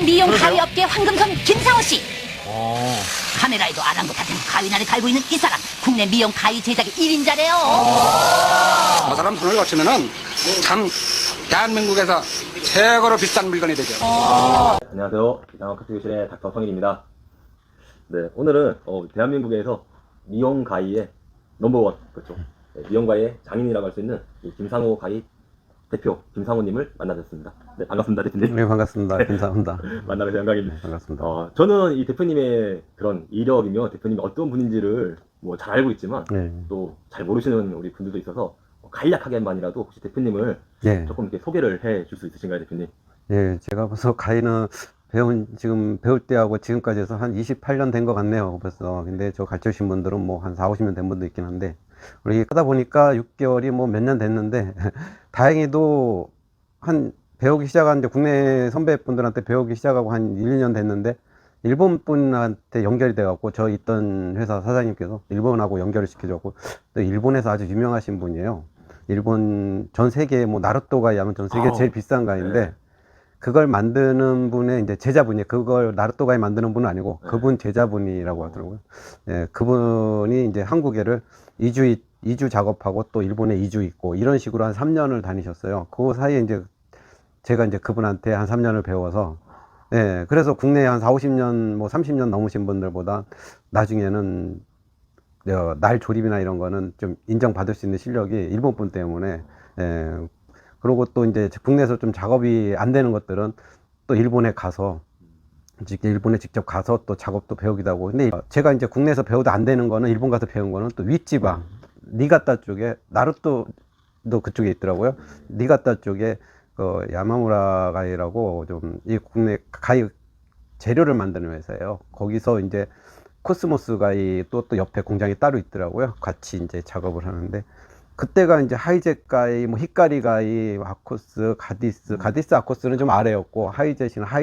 미용 가위업계 황금손 김상호 씨. 카메라에도 아랑곳하던 가위날을 갈고 있는 이 사람 국내 미용 가위 제작의 1인자래요. 저 사람 손을 거치면은 참 대한민국에서 최고로 비싼 물건이 되죠. 안녕하세요. 이상학교실의 닥터 성일입니다. 네, 오늘은 대한민국에서 미용 가위의 넘버원, 그렇죠. 네, 미용 가위의 장인이라고 할 수 있는 이 김상호 가위 대표 김상호님을 만나셨습니다. 네, 반갑습니다, 대표님. 네, 반갑습니다. 감사합니다. 만나뵈서 영광입니다. 반갑습니다. 저는 이 대표님의 그런 이력이며 대표님이 어떤 분인지를 뭐 잘 알고 있지만 네. 또 잘 모르시는 우리 분들도 있어서 간략하게만이라도 혹시 대표님을 네. 조금 이렇게 소개를 해 줄 수 있으신가요, 대표님? 예, 제가 벌써 가위는 지금 배울 때하고 지금까지 해서 한 28년 된 것 같네요, 벌써. 근데 저 가르쳐 주신 분들은 뭐 한 4, 50년 된 분도 있긴 한데, 우리 하다 보니까 6개월이 뭐 몇 년 됐는데, 다행히도 배우기 시작한 이제 국내 선배분들한테 배우기 시작하고 한 1, 2년 됐는데, 일본 분한테 연결이 돼갖고, 저 있던 회사 사장님께서 일본하고 연결을 시켜줬고, 또 일본에서 아주 유명하신 분이에요. 일본 전 세계 뭐 나루토 가위 하면 전 세계 제일 비싼 가위인데, 네. 그걸 만드는 분의 이제 제자분이에요. 그걸 나루토 가위 만드는 분은 아니고 네. 그분 제자분이라고 하더라고요. 예, 그분이 이제 한국에를 2주 작업하고 또 일본에 2주 있고 이런 식으로 한 3년을 다니셨어요. 그 사이에 이제 제가 이제 그분한테 한 3년을 배워서, 예, 그래서 국내에 한 4, 50년, 뭐 30년 넘으신 분들보다 나중에는 날 조립이나 이런 거는 좀 인정받을 수 있는 실력이 일본 분 때문에, 예, 그리고 또 이제 국내에서 좀 작업이 안 되는 것들은 또 일본에 직접 가서 또 작업도 배우기도 하고. 근데 제가 이제 국내에서 배워도 안 되는 거는 일본 가서 배운 거는 또 윗지방, 니가타 쪽에, 나루토도 그쪽에 있더라고요. 니가타 쪽에 그 야마무라 가이라고 좀 이 국내 가이 재료를 만드는 회사예요. 거기서 이제 코스모스 가이 또 옆에 공장이 따로 있더라고요. 같이 이제 작업을 하는데, 그때가 이제 하이젯 가이, 뭐 히카리 가이, 아코스, 가디스 아코스는 좀 아래였고, 하이젯이나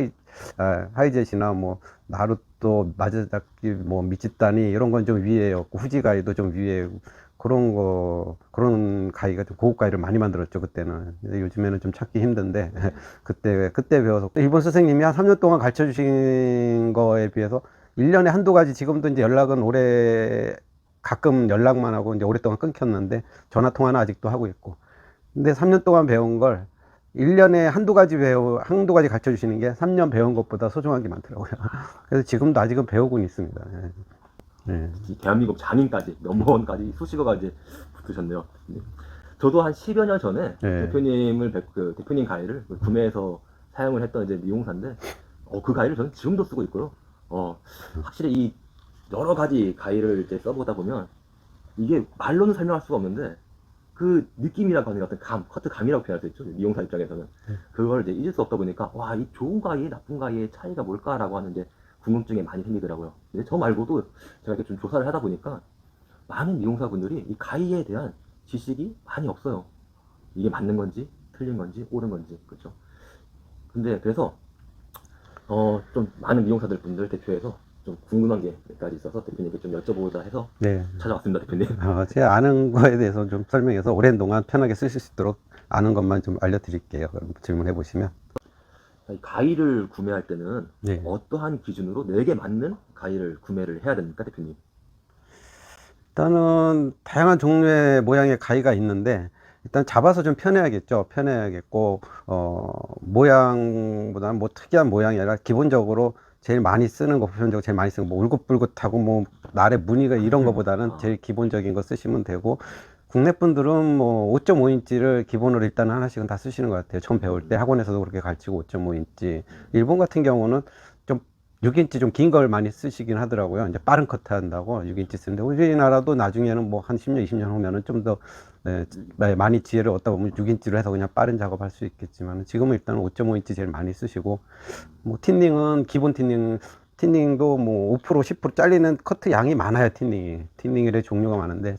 뭐 나루토, 마자자키, 뭐 미치타니 이런 건 좀 위에였고, 후지 가이도 좀 위에, 그런 가이가 좀 고급 가이를 많이 만들었죠, 그때는. 근데 요즘에는 좀 찾기 힘든데, 그때 배워서. 일본 선생님이 한 3년 동안 가르쳐 주신 거에 비해서 1년에 한두 가지, 지금도 이제 연락은 가끔 연락만 하고 이제 오랫동안 끊겼는데 전화 통화는 아직도 하고 있고. 근데 3년 동안 배운 걸 1년에 한두 가지 가르쳐 주시는 게 3년 배운 것보다 소중한 게 많더라고요. 그래서 지금도 아직은 배우고 있습니다. 예. 이 대한민국 장인까지 넘버원까지 수식어가 이제 붙으셨네요. 네. 저도 한 10여 년 전에 네. 대표님 가위를 구매해서 사용을 했던 이제 미용사인데, 그 가위를 저는 지금도 쓰고 있고요. 확실히 이 여러 가지 가위를 이제 써보다 보면 이게 말로는 설명할 수가 없는데 그 느낌이라고 하는 어떤 커트감이라고 표현할 수 있죠. 미용사 입장에서는. 그걸 이제 잊을 수 없다 보니까, 와, 이 좋은 가위, 나쁜 가위의 차이가 뭘까라고 하는 이제 궁금증이 많이 생기더라고요. 근데 저 말고도 제가 이렇게 좀 조사를 하다 보니까 많은 미용사분들이 이 가위에 대한 지식이 많이 없어요. 이게 맞는 건지, 틀린 건지, 옳은 건지, 그렇죠. 근데 그래서 좀 많은 미용사들 분들 대표해서 좀 궁금한 게 몇 가지 있어서 대표님께 좀 여쭤보고자 해서 네. 찾아왔습니다, 대표님. 제가 아는 거에 대해서 좀 설명해서 오랜 동안 편하게 쓰실 수 있도록 아는 것만 좀 알려드릴게요. 그럼 질문해 보시면. 이 가위를 구매할 때는 네. 어떠한 기준으로 내게 맞는 가위를 구매를 해야 됩니까, 대표님? 일단은 다양한 종류의 모양의 가위가 있는데, 일단 잡아서 좀 편해야겠고, 모양보다는 뭐 특이한 모양이 아니라 기본적으로 제일 많이 쓰는 거, 보편적으로 제일 많이 쓰는 거, 뭐 울긋불긋하고 뭐 날에 무늬가 이런 거보다는 제일 기본적인 거 쓰시면 되고, 국내 분들은 뭐 5.5인치를 기본으로 일단 하나씩은 다 쓰시는 것 같아요. 처음 배울 때 학원에서도 그렇게 가르치고 5.5인치. 일본 같은 경우는 좀 6인치 좀 긴 걸 많이 쓰시긴 하더라고요. 이제 빠른 커트 한다고 6인치 쓰는데, 우리나라도 나중에는 뭐 한 10년, 20년 후면은 좀 더 많이 지혜를 얻다 보면 6인치로 해서 그냥 빠른 작업할 수 있겠지만, 지금은 일단 5.5인치 제일 많이 쓰시고, 뭐 티닝은 기본 티닝도 뭐 5%, 10% 잘리는 커트 양이 많아요. 티닝의 종류가 많은데,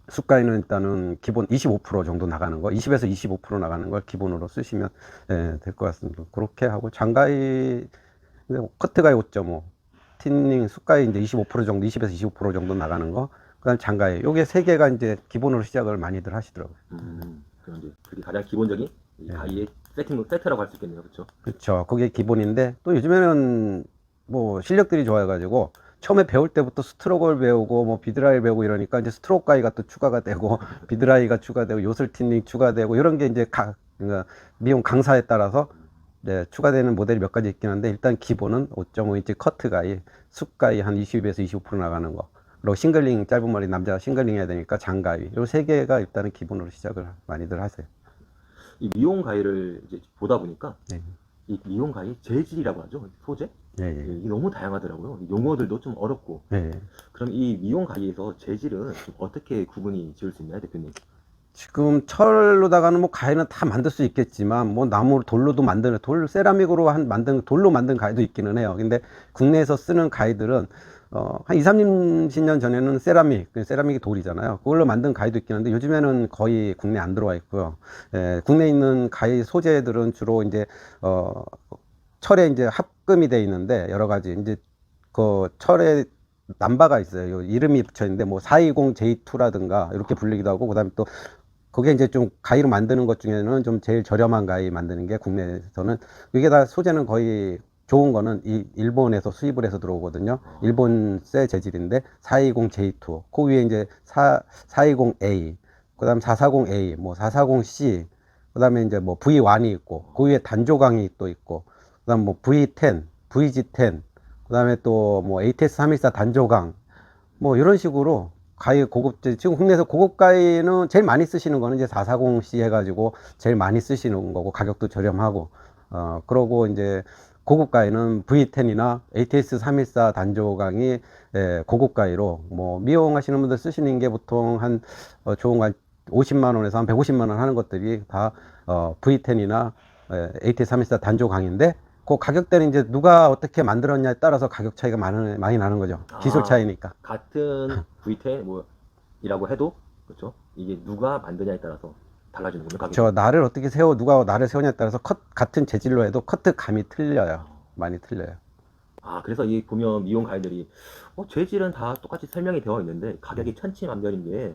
숫가위는 일단은 기본 25% 정도 나가는 거, 20에서 25% 나가는 걸 기본으로 쓰시면 될 것 같습니다. 그렇게 하고, 장가위, 커트가위 5.5, 티닝, 숫가위 이제 25% 정도, 20에서 25% 정도 나가는 거, 그다음 장가위. 요게 세 개가 이제 기본으로 시작을 많이들 하시더라고요. 그럼 이제 그게 가장 기본적인 이 가위의 세트라고 할 수 있겠네요. 그렇죠? 그렇죠. 그게 기본인데 또 요즘에는 뭐 실력들이 좋아가지고 처음에 배울 때부터 스트로크를 배우고 뭐 비드라이 배우고 이러니까 이제 스트로크 가이가 또 추가가 되고 비드라이가 추가되고 요슬 틴닝 추가되고 이런 게 이제 그러니까 미용 강사에 따라서 네, 추가되는 모델이 몇 가지 있긴 한데 일단 기본은 5.5인치 커트 가이, 숲 가이 한 20에서 25% 나가는 거. 그리고 싱글링 짧은 머리 남자가 싱글링 해야 되니까 장가위. 요 세 개가 일단은 기본으로 시작을 많이들 하세요. 이 미용 가위를 이제 보다 보니까 네. 이 미용 가위 재질이라고 하죠. 소재? 예, 예. 이게 너무 다양하더라고요. 용어들도 좀 어렵고. 예. 그럼 이 미용 가위에서 재질은 좀 어떻게 구분이 지을 수 있나요, 대표님? 지금 철로다가는 뭐 가위는 다 만들 수 있겠지만 뭐 나무 돌로도 만드는 세라믹으로 만든 돌로 만든 가위도 있기는 해요. 근데 국내에서 쓰는 가위들은 한 2, 30년 전에는 세라믹이 돌이잖아요. 그걸로 만든 가위도 있긴 한데 요즘에는 거의 국내에 안 들어와 있고요. 예, 국내에 있는 가위 소재들은 주로 이제 철에 이제 합금이 돼 있는데 여러 가지 이제 그 철에 남바가 있어요. 이름이 붙여 있는데 뭐 420J2라든가 이렇게 불리기도 하고 그다음에 또 그게 이제 좀 가위로 만드는 것 중에는 좀 제일 저렴한 가위 만드는 게 국내에서는 이게 다 소재는 거의 좋은 거는 일본에서 수입을 해서 들어오거든요. 일본製재질인데 420J2 그 위에 이제 420A 그다음 440A 뭐 440C 그다음에 이제 뭐 V1이 있고 그 위에 단조강이 또 있고 그다음 뭐 V10 VG10 그다음에 또 뭐 ATS 314 단조강 뭐 이런 식으로 가위 지금 국내에서 고급 가위는 제일 많이 쓰시는 거는 이제 440C 해가지고 제일 많이 쓰시는 거고 가격도 저렴하고 그러고 이제 고급 가위는 V10이나 ATS 314 단조강이 고급 가위로 뭐 미용하시는 분들 쓰시는 게 보통 한 좋은 거 한 50만 원에서 한 150만 원 하는 것들이 다 V10이나 ATS 314 단조강인데 그 가격대는 이제 누가 어떻게 만들었냐에 따라서 가격 차이가 많이 나는 거죠. 기술 차이니까. 같은 V10 뭐이라고 해도 그렇죠. 이게 누가 만드냐에 따라서 달라지는군요. 가격이. 저 날을 어떻게 누가 날을 세우냐에 따라서 같은 재질로 해도 커트 감이 틀려요. 많이 틀려요. 그래서 이 보면 미용 가위들이 재질은 다 똑같이 설명이 되어 있는데 가격이 천차만별인 게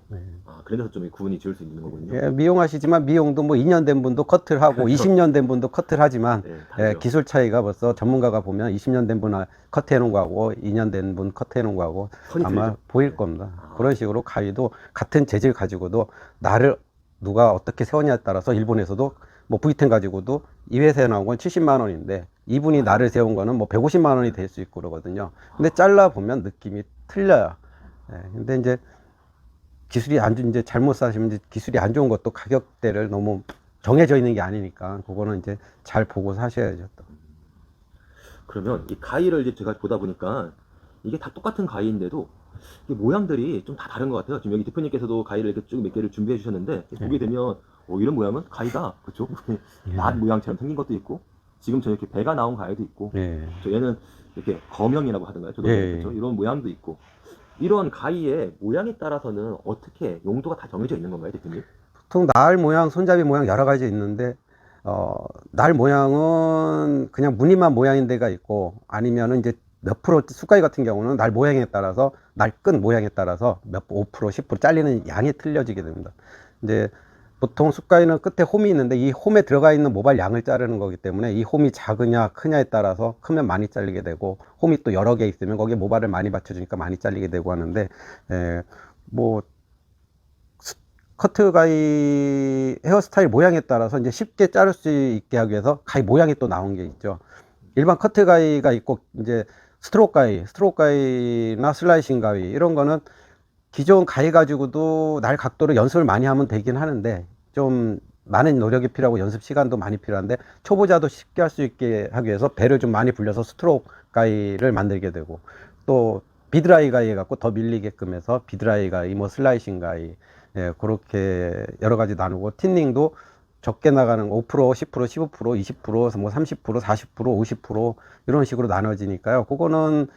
그래서 좀 구분이 지을 수 있는 거군요. 예, 미용하시지만 미용도 뭐 2년 된 분도 커트를 하고 그렇죠. 20년 된 분도 커트를 하지만 다르죠. 기술 차이가 벌써 전문가가 보면 20년 된 분 커트해 놓은 거하고 2년 된 분 커트해 놓은 거하고 선이 아마 틀리죠. 보일 겁니다. 그런 식으로 가위도 같은 재질 가지고도 날을 누가 어떻게 세웠냐에 따라서 일본에서도 뭐 V10 가지고도 이 회사에 나온 건 70만 원인데 이분이 날을 세운 거는 뭐 150만 원이 될 수 있고 그러거든요. 근데 잘라 보면 느낌이 틀려요. 근데 이제 기술이 이제 잘못 사시면 이제 기술이 안 좋은 것도 가격대를 너무 정해져 있는 게 아니니까 그거는 이제 잘 보고 사셔야죠. 또. 그러면 이 가위를 이제 제가 보다 보니까 이게 다 똑같은 가위인데도 이게 모양들이 좀 다 다른 것 같아요. 지금 여기 대표님께서도 가위를 이렇게 쭉 몇 개를 준비해 주셨는데 보게 되면 이런 모양은 가위다, 그렇죠? 낫 모양처럼 생긴 것도 있고 지금 저 이렇게 배가 나온 가위도 있고 저 얘는 이렇게 거명이라고 하던가요? 저도 그렇죠? 이런 모양도 있고 이런 가위의 모양에 따라서는 어떻게 용도가 다 정해져 있는 건가요, 대표님? 보통 날 모양, 손잡이 모양 여러 가지 있는데 날 모양은 그냥 무늬만 모양인 데가 있고 아니면은 이제 몇 프로 숫가위 같은 경우는 날 모양에 따라서 날 끈 모양에 따라서 5%, 10% 잘리는 양이 틀려지게 됩니다. 이제 보통 숫가위는 끝에 홈이 있는데 이 홈에 들어가 있는 모발 양을 자르는 거기 때문에 이 홈이 작으냐 크냐에 따라서 크면 많이 잘리게 되고 홈이 또 여러 개 있으면 거기에 모발을 많이 받쳐주니까 많이 잘리게 되고 하는데 뭐 커트 가위 헤어스타일 모양에 따라서 이제 쉽게 자를 수 있게 하기 위해서 가위 모양이 또 나온 게 있죠. 일반 커트 가위가 있고 이제 스트로크 가위나 슬라이싱 가위 이런 거는 기존 가위 가지고도 날 각도를 연습을 많이 하면 되긴 하는데 좀 많은 노력이 필요하고 연습 시간도 많이 필요한데 초보자도 쉽게 할 수 있게 하기 위해서 배를 좀 많이 불려서 스트로크 가위를 만들게 되고 또 비드라이 가위 갖고 더 밀리게끔 해서 비드라이 가위, 뭐 슬라이싱 가위 그렇게 여러 가지 나누고 틴닝도 적게 나가는 5%, 10%, 15%, 20%, 뭐 30%, 40%, 50% 이런 식으로 나눠지니까요. 그거는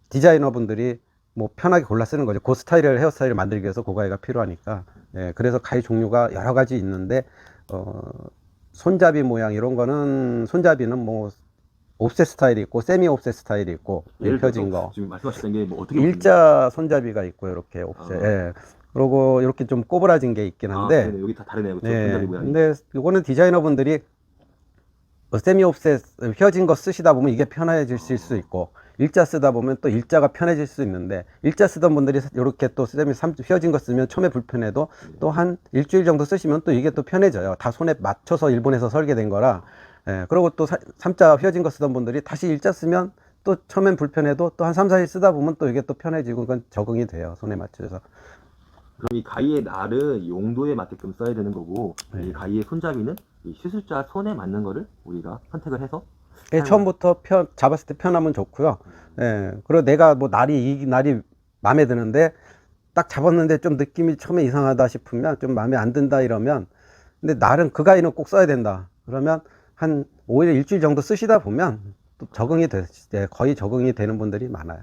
디자이너분들이 뭐 편하게 골라 쓰는 거죠. 그 헤어스타일을 만들기 위해서 그 가위가 필요하니까. 그래서 가위 종류가 여러 가지 있는데 손잡이 모양 이런 거는 손잡이는 뭐 옵셋 스타일이 있고 세미 옵셋 스타일이 있고 펴진 거. 지금 말씀하셨던 게 뭐 어떻게 일자 손잡이가 있고 이렇게 옵셋. 그리고 이렇게 좀 꼬부라진 게 있긴 한데 여기 다 다르네요. 그렇죠? 손잡이 모양이. 근데 이거는 디자이너분들이 세미 옵셋 휘어진 거 쓰시다 보면 이게 편해질 수 있고, 일자 쓰다 보면 또 일자가 편해질 수 있는데, 일자 쓰던 분들이 이렇게 또 세미 휘어진 거 쓰면 처음에 불편해도 또 한 일주일 정도 쓰시면 또 이게 또 편해져요. 다 손에 맞춰서 일본에서 설계된 거라. 예, 그리고 또 3자 휘어진 거 쓰던 분들이 다시 일자 쓰면 또 처음엔 불편해도 또 한 3, 4일 쓰다 보면 또 이게 또 편해지고, 그건 적응이 돼요. 손에 맞춰서. 그럼 이 가위의 날은 용도에 맞게끔 써야 되는 거고, 이 가위의 손잡이는 이 시술자 손에 맞는 거를 우리가 선택을 해서 예, 처음부터 잡았을 때 편하면 좋고요. 예, 그리고 내가 뭐 이 날이 마음에 드는데 딱 잡았는데 좀 느낌이 처음에 이상하다 싶으면, 좀 마음에 안 든다 이러면, 근데 날은 그 가위는 꼭 써야 된다 그러면 한 5일 일주일 정도 쓰시다 보면 또 적응이 거의 적응이 되는 분들이 많아요.